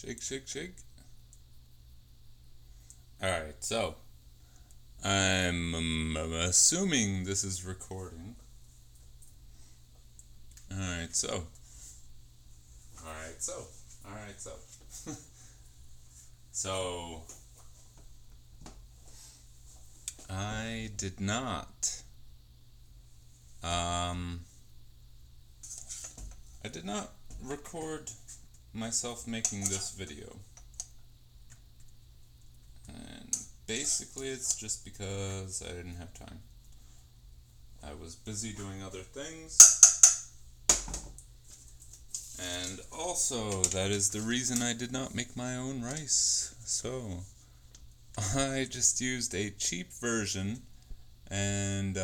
Shake, shake, shake. Alright, so I'm assuming this is recording. Alright, so. Alright, so. Alright, so. So, I did not. Um, I did not record myself making this video. And basically, it's just because I didn't have time. I was busy doing other things. And also, that is the reason I did not make my own rice. So, I just used a cheap version. And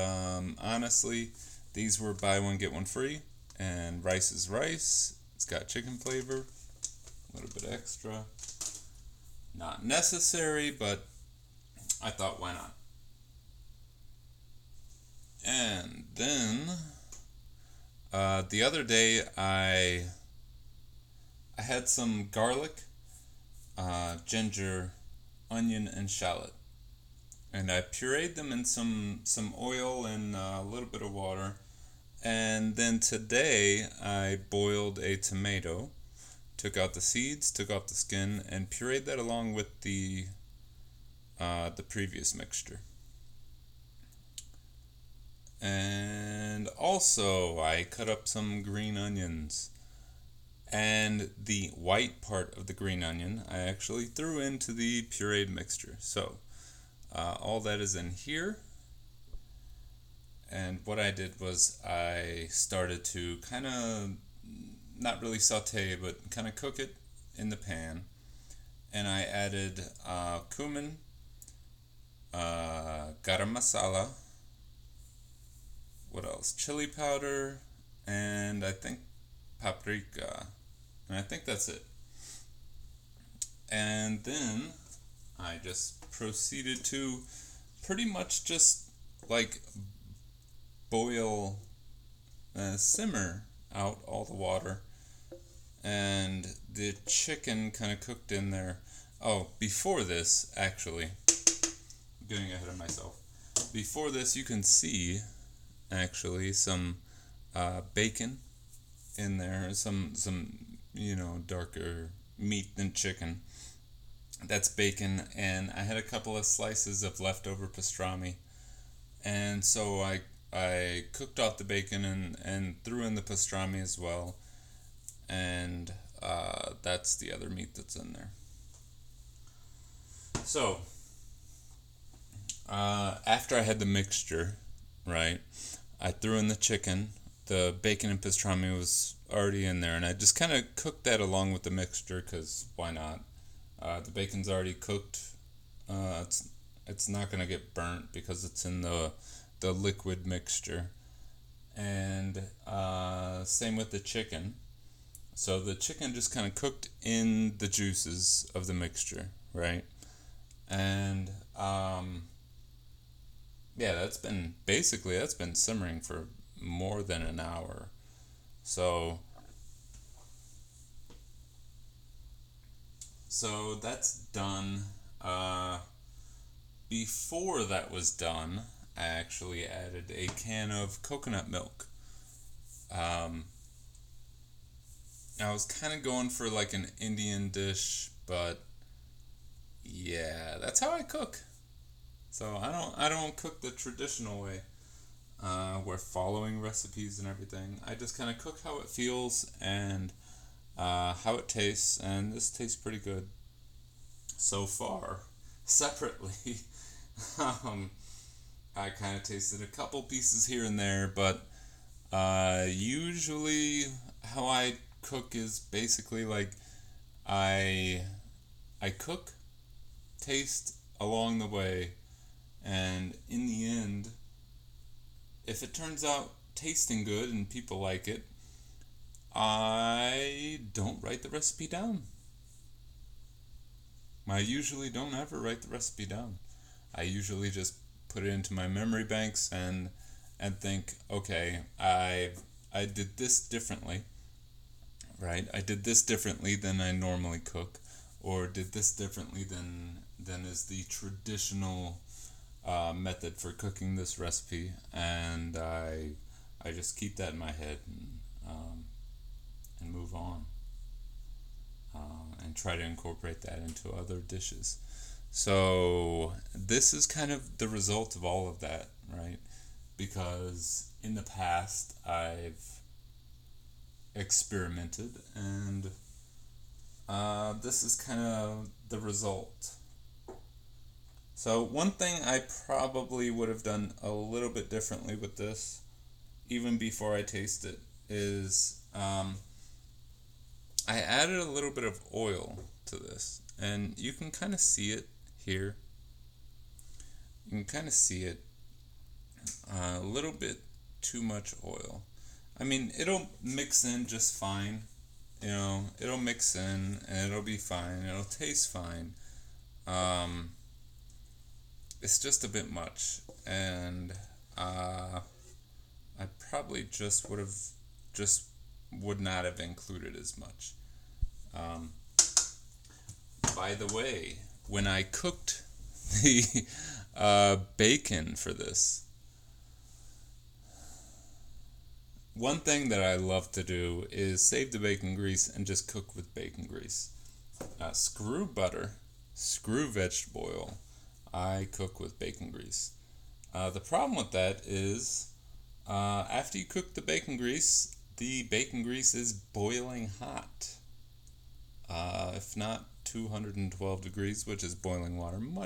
honestly, these were buy one, get one free. And rice is rice. It's got chicken flavor, a little bit extra. Not necessary, but I thought, why not? And then the other day, I had some garlic, ginger, onion, and shallot, and I pureed them in some oil and a little bit of water. And then today, I boiled a tomato, took out the seeds, took off the skin, and pureed that along with the previous mixture. And also, I cut up some green onions. And the white part of the green onion, I actually threw into the pureed mixture. So, all that is in here. And what I did was I started to kind of, not really saute, but kind of cook it in the pan. And I added cumin, garam masala, what else? Chili powder, and I think paprika. And I think that's it. And then I just proceeded to pretty much just like boil, simmer out all the water. And the chicken kind of cooked in there. Oh, before this, actually, I'm getting ahead of myself. Before this, you can see actually some bacon in there, some darker meat than chicken. That's bacon, and I had a couple of slices of leftover pastrami, and so I cooked off the bacon and threw in the pastrami as well, and that's the other meat that's in there. So after I had the mixture, right, I threw in the chicken. The bacon and pastrami was already in there, and I just kind of cooked that along with the mixture because why not? The bacon's already cooked. It's not gonna get burnt because it's in the liquid mixture, and same with the chicken. So the chicken just kind of cooked in the juices of the mixture, right? And yeah, that's been simmering for more than an hour. So that's done. Before that was done, I actually added a can of coconut milk. Um, I was kind of going for like an Indian dish, but yeah, that's how I cook. So I don't cook the traditional way. We're following recipes and everything. I just kind of cook how it feels and how it tastes, and this tastes pretty good so far. Separately, um, I kind of tasted a couple pieces here and there, but usually how I cook is basically like I I cook, taste along the way, and in the end, if it turns out tasting good and people like it, I don't write the recipe down. I usually don't ever write the recipe down. I usually just put it into my memory banks and think, okay, I did this differently, right? I did this differently than I normally cook. or did this differently than is the traditional method for cooking this recipe, and I just keep that in my head and move on, and try to incorporate that into other dishes. So this is kind of the result of all of that, right? Because in the past I've experimented, and this is kind of the result. So one thing I probably would have done a little bit differently with this, even before I taste it, is I added a little bit of oil to this, and you can kind of see it here. You can kind of see it, a little bit too much oil. I mean, it'll mix in just fine. It'll mix in and it'll be fine. It'll taste fine. It's just a bit much, and I probably would not have included as much. By the way, when I cooked the bacon for this, one thing that I love to do is save the bacon grease and just cook with bacon grease. Screw butter, screw vegetable oil. I cook with bacon grease. The problem with that is after you cook the bacon grease is boiling hot. If not 212 degrees, which is boiling water, much